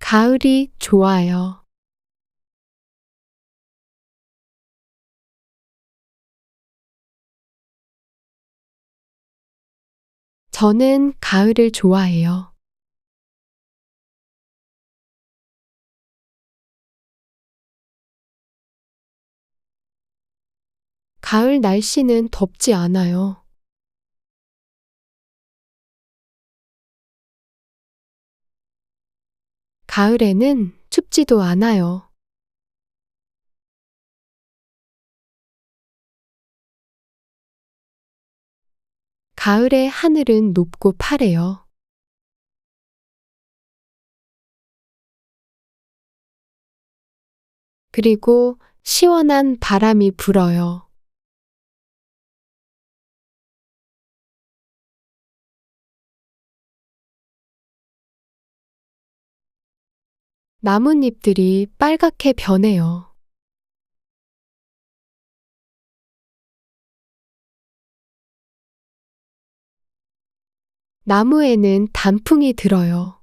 가을이 좋아요. 저는 가을을 좋아해요. 가을 날씨는 덥지 않아요. 가을에는 춥지도 않아요. 가을의 하늘은 높고 파래요. 그리고 시원한 바람이 불어요. 나뭇잎들이 빨갛게 변해요. 나무에는 단풍이 들어요.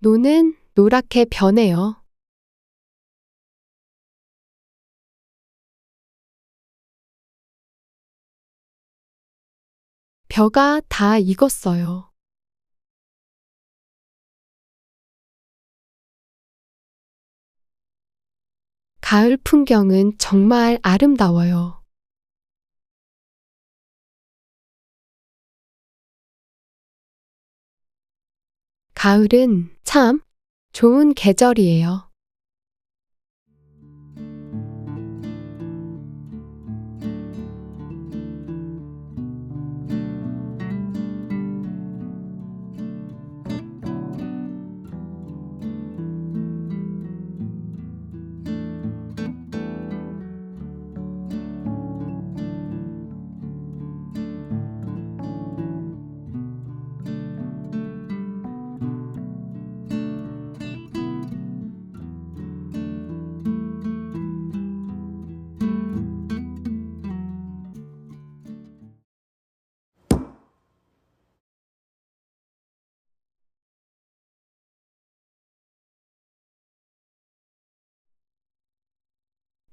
노는 노랗게 변해요. 벼가 다 익었어요. 가을 풍경은 정말 아름다워요. 가을은 참 좋은 계절이에요.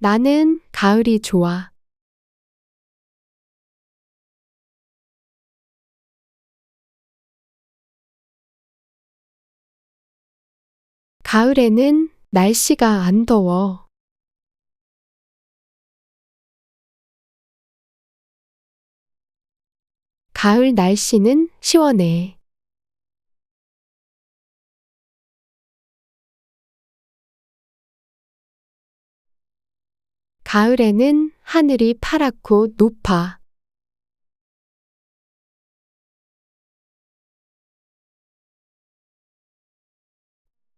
나는 가을이 좋아. 가을에는 날씨가 안 더워. 가을 날씨는 시원해. 가을에는 하늘이 파랗고 높아.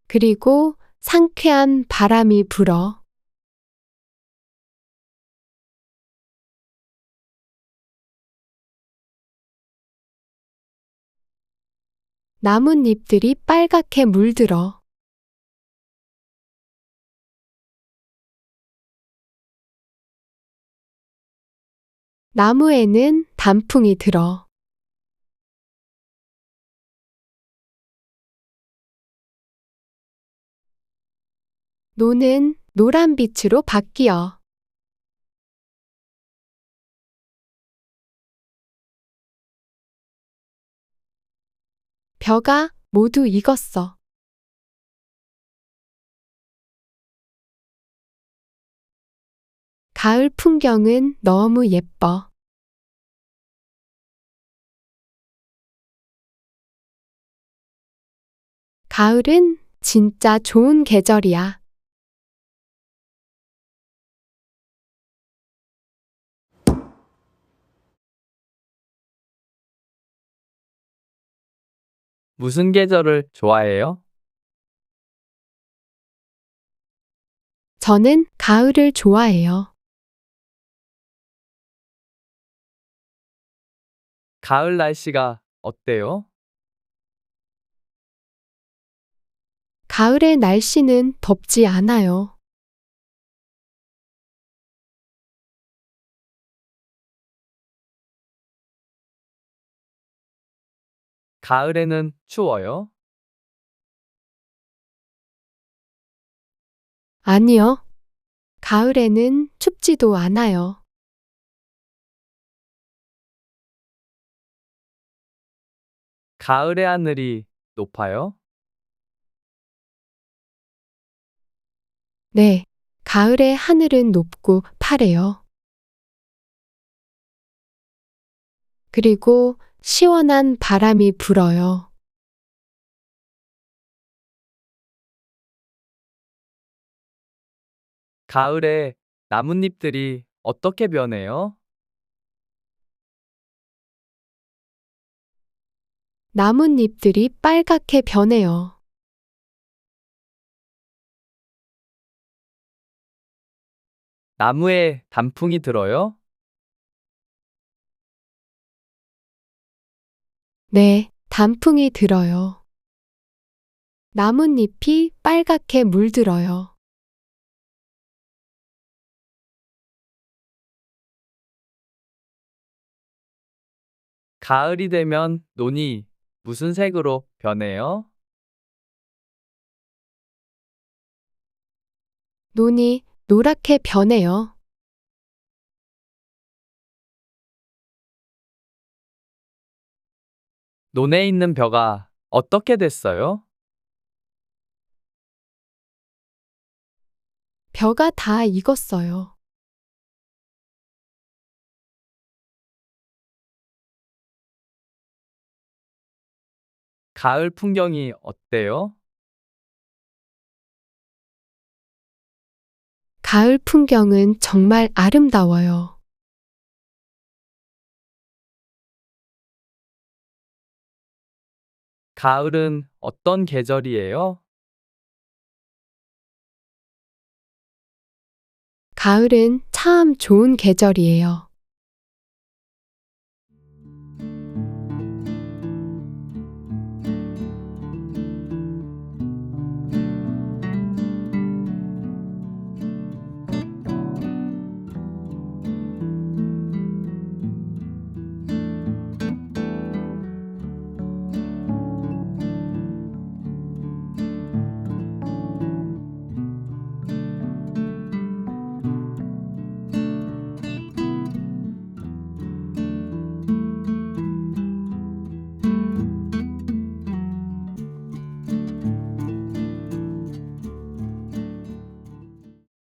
그리고 상쾌한 바람이 불어. 나뭇잎들이 빨갛게 물들어. 나무에는 단풍이 들어. 노는 노란 빛으로 바뀌어. 벼가 모두 익었어. 가을 풍경은 너무 예뻐. 가을은 진짜 좋은 계절이야. 무슨 계절을 좋아해요? 저는 가을을 좋아해요. 가을 날씨가 어때요? 가을의 날씨는 덥지 않아요. 가을에는 추워요? 아니요. 가을에는 춥지도 않아요. 가을의 하늘이 높아요? 네. 가을에 하늘은 높고 파래요. 그리고 시원한 바람이 불어요. 가을에 나뭇잎들이 어떻게 변해요? 나뭇잎들이 빨갛게 변해요. 나무에 단풍이 들어요? 네. 단풍이 들어요. 나뭇잎이 빨갛게 물들어요. 가을이 되면 논이 무슨 색으로 변해요? 논이 노랗게 변해요. 논에 있는 벼가 어떻게 됐어요? 벼가 다 익었어요. 가을 풍경이 어때요? 가을 풍경은 정말 아름다워요. 가을은 어떤 계절이에요? 가을은 참 좋은 계절이에요.